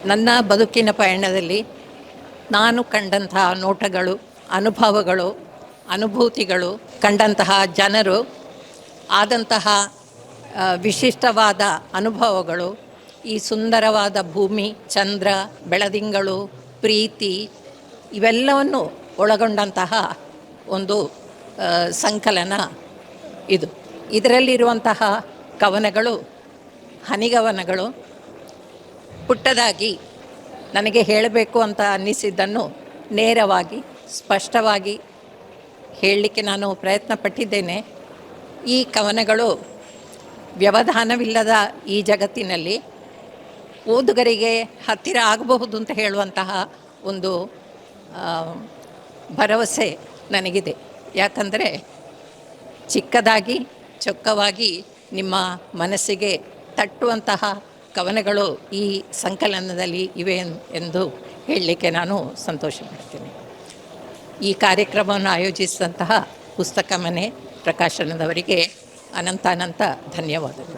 ನನ್ನ ಬದುಕಿನ ಪಯಣದಲ್ಲಿ ನಾನು ಕಂಡಂತಹ ನೋಟಗಳು, ಅನುಭವಗಳು, ಅನುಭೂತಿಗಳು, ಕಂಡಂತಹ ಜನರು, ಆದಂತಹ ವಿಶಿಷ್ಟವಾದ ಅನುಭವಗಳು, ಈ ಸುಂದರವಾದ ಭೂಮಿ, ಚಂದ್ರ, ಬೆಳದಿಂಗಳು, ಪ್ರೀತಿ ಇವೆಲ್ಲವನ್ನು ಒಳಗೊಂಡಂತಹ ಒಂದು ಸಂಕಲನ ಇದು. ಇದರಲ್ಲಿರುವಂತಹ ಕವನಗಳು, ಹನಿಗವನಗಳು ಪುಟ್ಟದಾಗಿ ನನಗೆ ಹೇಳಬೇಕು ಅಂತ ಅನ್ನಿಸಿದ್ದನ್ನು ನೇರವಾಗಿ, ಸ್ಪಷ್ಟವಾಗಿ ಹೇಳಲಿಕ್ಕೆ ನಾನು ಪ್ರಯತ್ನ ಪಟ್ಟಿದ್ದೇನೆ. ಈ ಕವನಗಳು ವ್ಯವಧಾನವಿಲ್ಲದ ಈ ಜಗತ್ತಿನಲ್ಲಿ ಓದುಗರಿಗೆ ಹತ್ತಿರ ಆಗಬಹುದು ಅಂತ ಹೇಳುವಂತಹ ಒಂದು ಭರವಸೆ ನನಗಿದೆ. ಯಾಕಂದರೆ ಚಿಕ್ಕದಾಗಿ, ಚೊಕ್ಕವಾಗಿ ನಿಮ್ಮ ಮನಸ್ಸಿಗೆ ತಟ್ಟುವಂತಹ ಕವನಗಳು ಈ ಸಂಕಲನದಲ್ಲಿ ಇವೆ ಎಂದು ಹೇಳಲಿಕ್ಕೆ ನಾನು ಸಂತೋಷ ಪಡ್ತೀನಿ. ಈ ಕಾರ್ಯಕ್ರಮವನ್ನು ಆಯೋಜಿಸಿದಂತಹ ಪುಸ್ತಕ ಮನೆ ಪ್ರಕಾಶನದವರಿಗೆ ಅನಂತ ಧನ್ಯವಾದಗಳು.